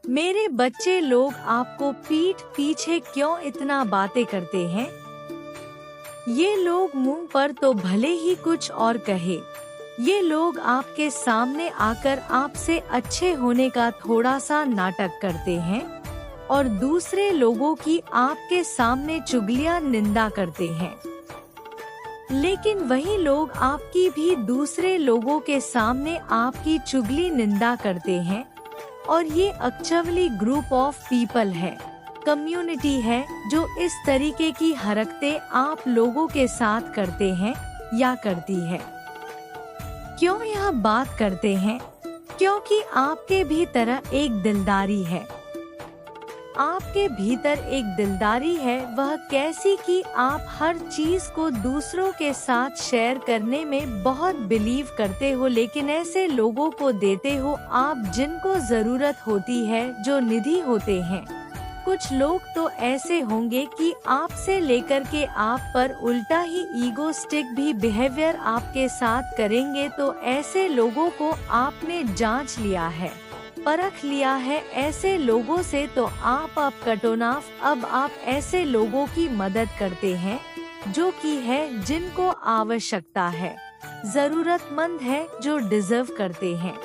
मेरे बच्चे लोग आपको पीठ पीछे क्यों इतना बातें करते हैं? ये लोग मुंह पर तो भले ही कुछ और कहे, ये लोग आपके सामने आकर आपसे अच्छे होने का थोड़ा सा नाटक करते हैं और दूसरे लोगों की आपके सामने चुगलियां निंदा करते हैं। लेकिन वही लोग आपकी भी दूसरे लोगों के सामने आपकी चुगली निंदा करते हैं और ये एक्चुअली ग्रुप ऑफ पीपल है, कम्युनिटी है जो इस तरीके की हरकतें आप लोगों के साथ करते हैं या करती है। क्यों यह बात करते हैं? क्योंकि आपके भीतर एक दिलदारी है। आपके भीतर एक दिलदारी है, वह कैसी कि आप हर चीज को दूसरों के साथ शेयर करने में बहुत बिलीव करते हो, लेकिन ऐसे लोगों को देते हो आप जिनको जरूरत होती है, जो निधि होते हैं। कुछ लोग तो ऐसे होंगे कि आपसे लेकर के आप पर उल्टा ही ईगोस्टिक भी बिहेवियर आपके साथ करेंगे। तो ऐसे लोगों को आपने जांच लिया है, परख लिया है ऐसे लोगों से, तो आप अब कटोनाफ, अब आप ऐसे लोगों की मदद करते हैं जो कि है, जिनको आवश्यकता है, जरूरतमंद है, जो डिजर्व करते हैं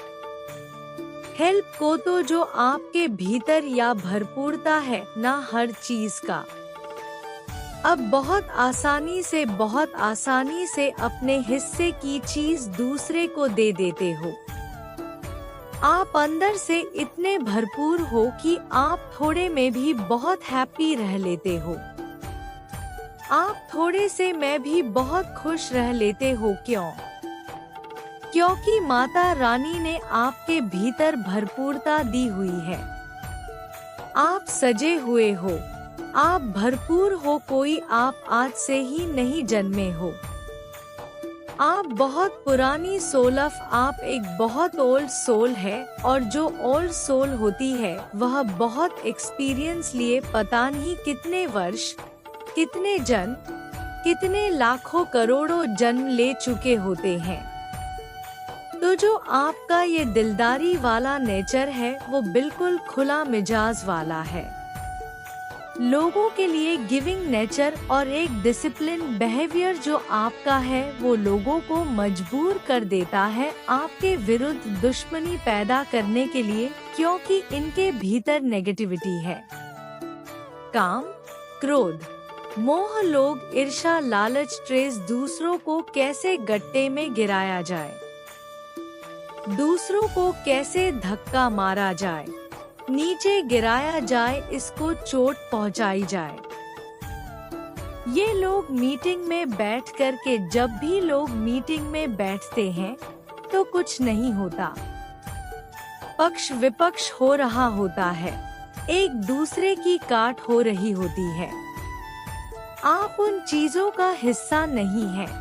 हेल्प को। तो जो आपके भीतर या भरपूरता है ना हर चीज का, अब बहुत आसानी से अपने हिस्से की चीज दूसरे को दे देते हो। आप अंदर से इतने भरपूर हो कि आप थोड़े में भी बहुत हैप्पी रह लेते हो। आप थोड़े से में भी बहुत खुश रह लेते हो। क्यों? क्योंकि माता रानी ने आपके भीतर भरपूरता दी हुई है। आप सजे हुए हो, आप भरपूर हो, कोई आप आज से ही नहीं जन्मे हो। आप बहुत पुरानी सोलफ, आप एक बहुत ओल्ड सोल है, और जो ओल्ड सोल होती है वह बहुत एक्सपीरियंस लिए पता नहीं कितने वर्ष, कितने जन्म, कितने लाखों करोड़ों जन्म ले चुके होते हैं। तो जो आपका ये दिलदारी वाला नेचर है वो बिल्कुल खुला मिजाज वाला है, लोगों के लिए गिविंग नेचर और एक डिसिप्लिन बिहेवियर जो आपका है वो लोगों को मजबूर कर देता है आपके विरुद्ध दुश्मनी पैदा करने के लिए, क्योंकि इनके भीतर नेगेटिविटी है। काम, क्रोध, मोह, लोग, ईर्ष्या, लालच, ट्रेस, दूसरों को कैसे गट्टे में गिराया जाए, दूसरों को कैसे धक्का मारा जाए, नीचे गिराया जाए, इसको चोट पहुंचाई जाए। ये लोग मीटिंग में बैठ कर के, जब भी लोग मीटिंग में बैठते हैं तो कुछ नहीं होता, पक्ष विपक्ष हो रहा होता है, एक दूसरे की काट हो रही होती है। आप उन चीजों का हिस्सा नहीं है,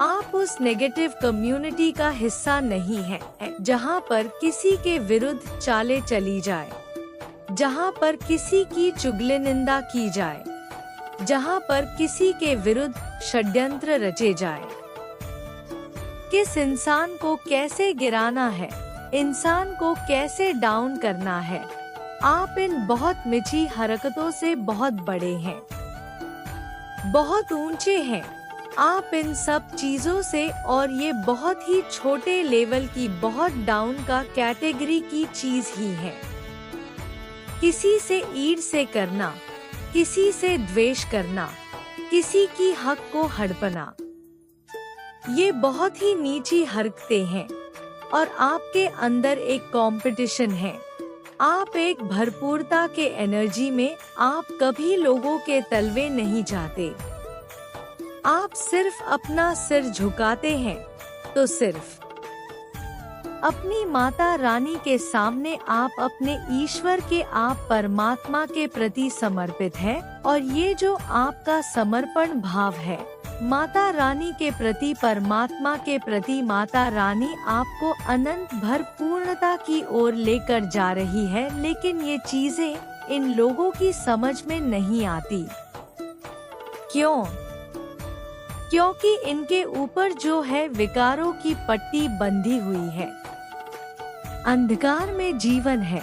आप उस नेगेटिव कम्युनिटी का हिस्सा नहीं है जहां पर किसी के विरुद्ध चाले चली जाए, जहां पर किसी की चुगली निंदा की जाए, जहां पर किसी के विरुद्ध षड्यंत्र रचे जाए। किस इंसान को कैसे गिराना है, इंसान को कैसे डाउन करना है, आप इन बहुत मिची हरकतों से बहुत बड़े हैं, बहुत ऊंचे हैं। आप इन सब चीजों से, और ये बहुत ही छोटे लेवल की, बहुत डाउन का कैटेगरी की चीज ही है। किसी से ईर्ष्या से करना, किसी से द्वेष करना, किसी की हक को हड़पना, ये बहुत ही नीची हरकतें हैं और आपके अंदर एक कंपटीशन है। आप एक भरपूरता के एनर्जी में, आप कभी लोगों के तलवे नहीं चाहते, आप सिर्फ अपना सिर झुकाते हैं, तो सिर्फ अपनी माता रानी के सामने आप अपने ईश्वर के, आप परमात्मा के प्रति समर्पित हैं, और ये जो आपका समर्पण भाव है माता रानी के प्रति, परमात्मा के प्रति, माता रानी आपको अनंत भरपूर्णता की ओर लेकर जा रही है। लेकिन ये चीजें इन लोगों की समझ में नहीं आती। क्यों? क्योंकि इनके ऊपर जो है विकारों की पट्टी बंधी हुई है, अंधकार में जीवन है,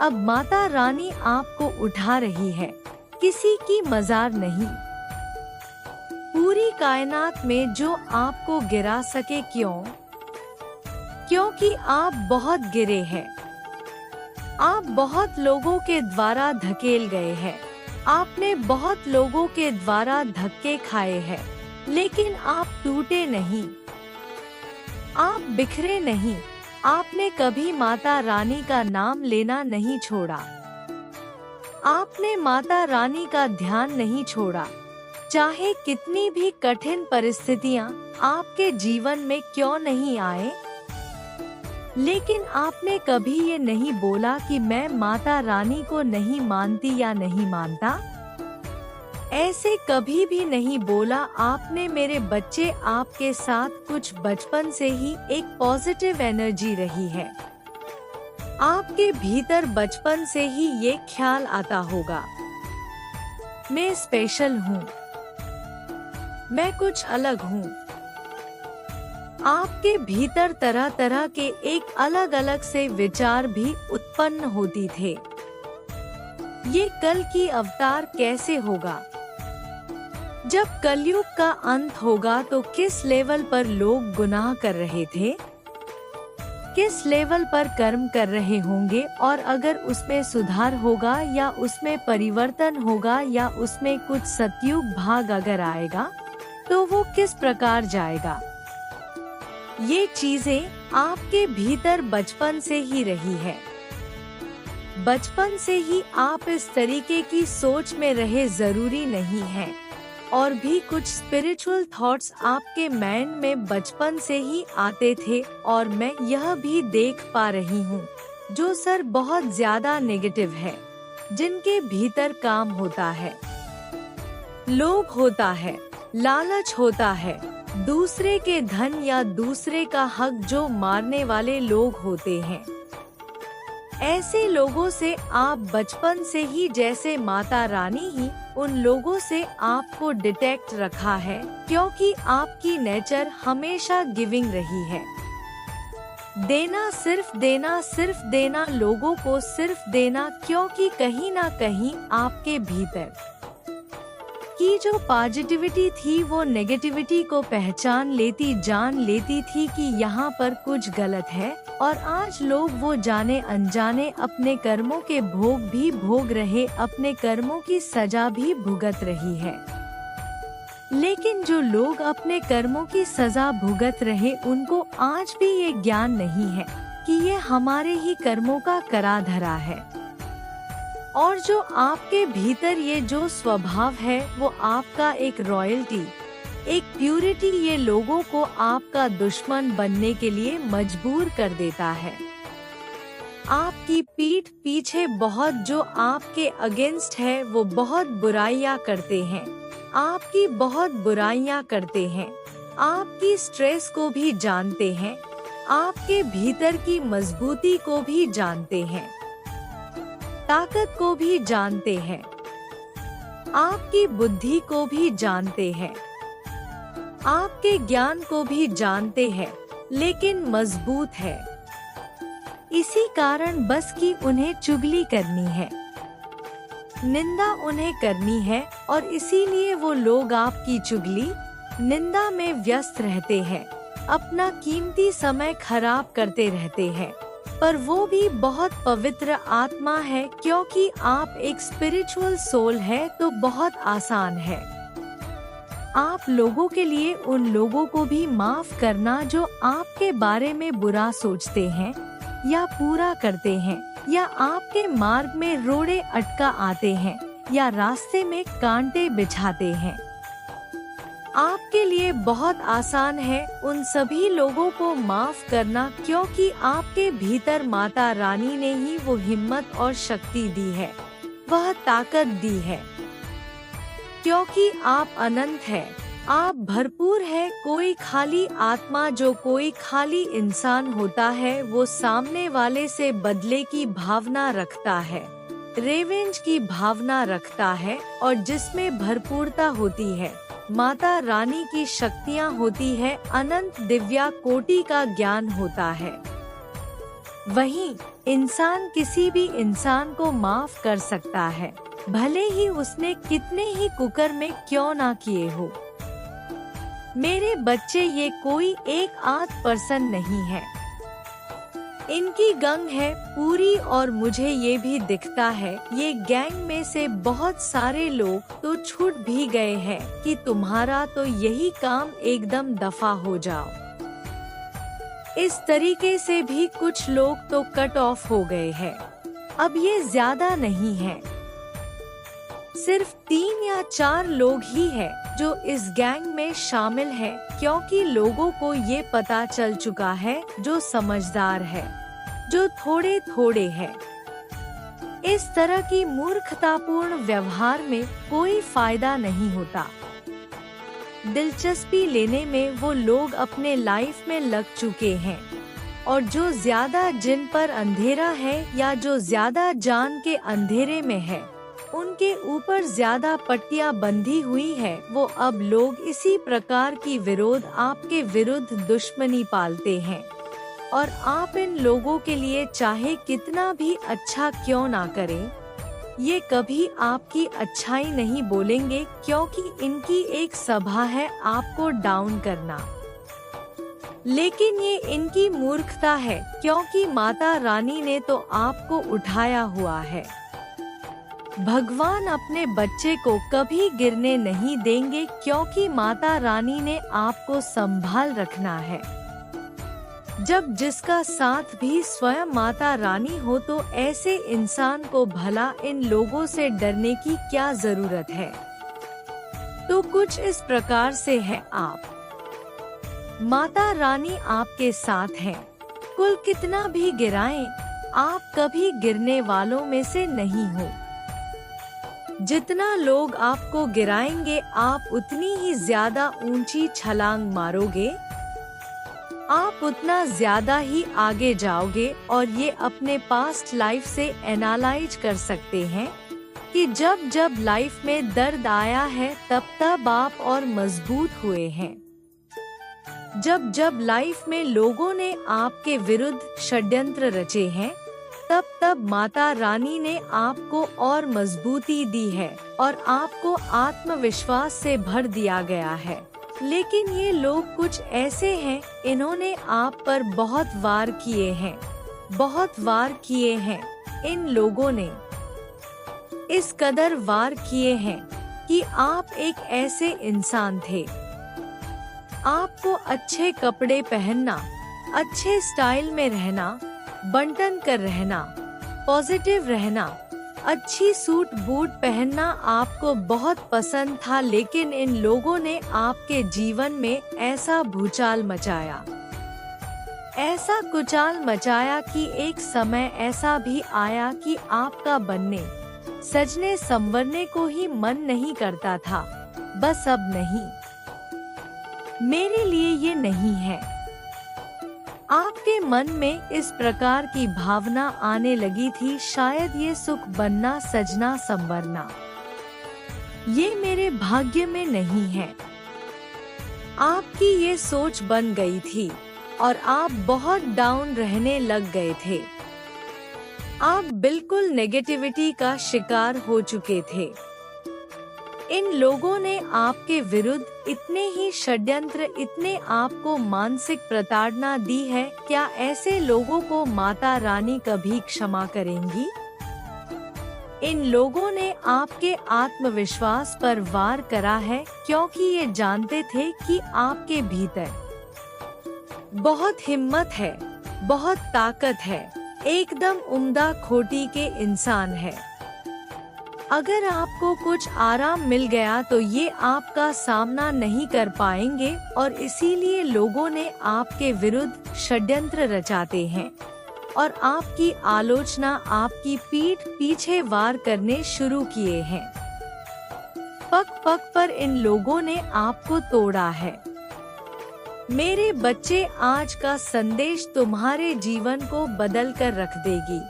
अब माता रानी आपको उठा रही है, किसी की मजार नहीं। पूरी कायनात में जो आपको गिरा सके, क्यों? क्योंकि आप बहुत गिरे हैं। आप बहुत लोगों के द्वारा धकेल गए हैं। आपने बहुत लोगों के द्वारा धक्के खाए हैं, लेकिन आप टूटे नहीं, आप बिखरे नहीं। आपने कभी माता रानी का नाम लेना नहीं छोड़ा। आपने माता रानी का ध्यान नहीं छोड़ा। चाहे कितनी भी कठिन परिस्थितियां आपके जीवन में क्यों नहीं आए, लेकिन आपने कभी ये नहीं बोला कि मैं माता रानी को नहीं मानती या नहीं मानता। ऐसे कभी भी नहीं बोला आपने। मेरे बच्चे, आपके साथ कुछ बचपन से ही एक पॉजिटिव एनर्जी रही है। आपके भीतर बचपन से ही ये ख्याल आता होगा, मैं स्पेशल हूँ, मैं कुछ अलग हूँ। आपके भीतर तरह तरह के एक अलग अलग से विचार भी उत्पन्न होती थे। ये कल की अवतार कैसे होगा? जब कलयुग का अंत होगा तो किस लेवल पर लोग गुनाह कर रहे थे, किस लेवल पर कर्म कर रहे होंगे, और अगर उसमें सुधार होगा या उसमें परिवर्तन होगा या उसमें कुछ सतयुग भाग अगर आएगा तो वो किस प्रकार जाएगा। ये चीजें आपके भीतर बचपन से ही रही है। बचपन से ही आप इस तरीके की सोच में रहे, जरूरी नहीं है। और भी कुछ स्पिरिचुअल थॉट्स आपके माइंड में बचपन से ही आते थे, और मैं यह भी देख पा रही हूँ जो सर बहुत ज्यादा नेगेटिव है, जिनके भीतर काम होता है, लोभ होता है, लालच होता है, दूसरे के धन या दूसरे का हक जो मारने वाले लोग होते हैं। ऐसे लोगों से आप बचपन से ही, जैसे माता रानी ही उन लोगों से आपको डिटेक्ट रखा है, क्योंकि आपकी नेचर हमेशा गिविंग रही है। देना, सिर्फ देना, सिर्फ देना, लोगों को सिर्फ देना, क्योंकि कहीं ना कहीं आपके भीतर की जो पॉजिटिविटी थी वो नेगेटिविटी को पहचान लेती, जान लेती थी कि यहाँ पर कुछ गलत है। और आज लोग वो जाने अनजाने अपने कर्मों के भोग भी भोग रहे, अपने कर्मों की सजा भी भुगत रही है। लेकिन जो लोग अपने कर्मों की सजा भुगत रहे, उनको आज भी ये ज्ञान नहीं है कि ये हमारे ही कर्मों का करा धरा है। और जो आपके भीतर ये जो स्वभाव है वो आपका एक रॉयल्टी, एक प्यूरिटी, ये लोगों को आपका दुश्मन बनने के लिए मजबूर कर देता है। आपकी पीठ पीछे बहुत जो आपके अगेंस्ट है वो बहुत बुराइयां करते हैं, आपकी बहुत बुराइयां करते हैं, आपकी स्ट्रेस को भी जानते हैं, आपके भीतर की मजबूती को भी जानते हैं, ताकत को भी जानते हैं, आपकी बुद्धि को भी जानते हैं, आपके ज्ञान को भी जानते हैं, लेकिन मजबूत है। इसी कारण बस कि उन्हें चुगली करनी है, निंदा उन्हें करनी है, और इसीलिए वो लोग आपकी चुगली, निंदा में व्यस्त रहते हैं, अपना कीमती समय खराब करते रहते हैं। पर वो भी बहुत पवित्र आत्मा है, क्योंकि आप एक स्पिरिचुअल सोल है, तो बहुत आसान है आप लोगों के लिए उन लोगों को भी माफ करना जो आपके बारे में बुरा सोचते हैं या पूरा करते हैं, या आपके मार्ग में रोड़े अटका आते हैं, या रास्ते में कांटे बिछाते हैं। आपके लिए बहुत आसान है उन सभी लोगों को माफ करना, क्योंकि आपके भीतर माता रानी ने ही वो हिम्मत और शक्ति दी है, वह ताकत दी है, क्योंकि आप अनंत है, आप भरपूर है। कोई खाली आत्मा, जो कोई खाली इंसान होता है, वो सामने वाले से बदले की भावना रखता है, रेवेंज की भावना रखता है, और जिसमें भरपूरता होती है, माता रानी की शक्तियाँ होती है, अनंत दिव्या कोटि का ज्ञान होता है। वहीं इंसान किसी भी इंसान को माफ कर सकता है, भले ही उसने कितने ही कुकर्म क्यों ना किए हो। मेरे बच्चे ये कोई एक आध पर्सन नहीं है, इनकी गैंग है पूरी। और मुझे ये भी दिखता है ये गैंग में से बहुत सारे लोग तो छूट भी गए हैं कि तुम्हारा तो यही काम एकदम दफा हो जाओ। इस तरीके से भी कुछ लोग तो कट ऑफ हो गए हैं। अब ये ज्यादा नहीं है, सिर्फ 3 या 4 लोग ही हैं जो इस गैंग में शामिल हैं, क्योंकि लोगों को ये पता चल चुका है जो समझदार है, जो थोड़े थोड़े है। इस तरह की मूर्खतापूर्ण व्यवहार में कोई फायदा नहीं होता। दिलचस्पी लेने में वो लोग अपने लाइफ में लग चुके हैं, और जो ज्यादा जिन पर अंधेरा है या जो ज्यादा जान के अंधेरे में है, उनके ऊपर ज्यादा पट्टियां बंधी हुई है। वो अब लोग इसी प्रकार की विरोध आपके विरुद्ध दुश्मनी पालते हैं, और आप इन लोगों के लिए चाहे कितना भी अच्छा क्यों ना करें, ये कभी आपकी अच्छाई नहीं बोलेंगे, क्योंकि इनकी एक सभा है आपको डाउन करना। लेकिन ये इनकी मूर्खता है, क्योंकि माता रानी ने तो आपको उठाया हुआ है। भगवान अपने बच्चे को कभी गिरने नहीं देंगे, क्योंकि माता रानी ने आपको संभाल रखना है। जब जिसका साथ भी स्वयं माता रानी हो, तो ऐसे इंसान को भला इन लोगों से डरने की क्या जरूरत है। तो कुछ इस प्रकार से है आप, माता रानी आपके साथ हैं। कुल कितना भी गिराएं, आप कभी गिरने वालों में से नहीं हो। जितना लोग आपको गिराएंगे, आप उतनी ही ज्यादा ऊंची छलांग मारोगे, आप उतना ज्यादा ही आगे जाओगे। और ये अपने पास्ट लाइफ से एनालाइज कर सकते हैं कि जब जब लाइफ में दर्द आया है, तब तब आप और मजबूत हुए हैं। जब जब लाइफ में लोगों ने आपके विरुद्ध षड्यंत्र रचे हैं, तब तब माता रानी ने आपको और मजबूती दी है और आपको आत्मविश्वास से भर दिया गया है। लेकिन ये लोग कुछ ऐसे हैं, इन्होंने आप पर बहुत वार किए हैं, बहुत वार किए हैं। इन लोगों ने इस कदर वार किए हैं कि आप एक ऐसे इंसान थे, आपको अच्छे कपड़े पहनना, अच्छे स्टाइल में रहना, बंटन कर रहना, पॉजिटिव रहना, अच्छी सूट बूट पहनना आपको बहुत पसंद था। लेकिन इन लोगों ने आपके जीवन में ऐसा भूचाल मचाया, ऐसा कुचाल मचाया कि एक समय ऐसा भी आया कि आपका बनने सजने संवरने को ही मन नहीं करता था। बस अब नहीं, मेरे लिए ये नहीं है। आपके मन में इस प्रकार की भावना आने लगी थी, शायद ये सुख बनना सजना संवरना ये मेरे भाग्य में नहीं है। आपकी ये सोच बन गई थी और आप बहुत डाउन रहने लग गए थे। आप बिल्कुल नेगेटिविटी का शिकार हो चुके थे। इन लोगों ने आपके विरुद्ध इतने ही षड्यंत्र, इतने आपको मानसिक प्रताड़ना दी है। क्या ऐसे लोगों को माता रानी कभी क्षमा करेंगी? इन लोगों ने आपके आत्मविश्वास पर वार करा है, क्योंकि ये जानते थे कि आपके भीतर बहुत हिम्मत है, बहुत ताकत है, एकदम उम्दा खोटी के इंसान है। अगर आपको कुछ आराम मिल गया तो ये आपका सामना नहीं कर पाएंगे, और इसीलिए लोगों ने आपके विरुद्ध षड्यंत्र रचाते हैं और आपकी आलोचना, आपकी पीठ पीछे वार करने शुरू किए हैं। पग पग पर इन लोगों ने आपको तोड़ा है। मेरे बच्चे, आज का संदेश तुम्हारे जीवन को बदल कर रख देगी।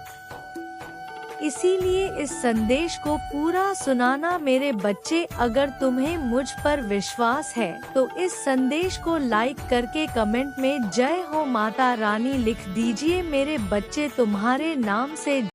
इसीलिए इस संदेश को पूरा सुनाना मेरे बच्चे। अगर तुम्हें मुझ पर विश्वास है तो इस संदेश को लाइक करके कमेंट में जय हो माता रानी लिख दीजिए मेरे बच्चे। तुम्हारे नाम से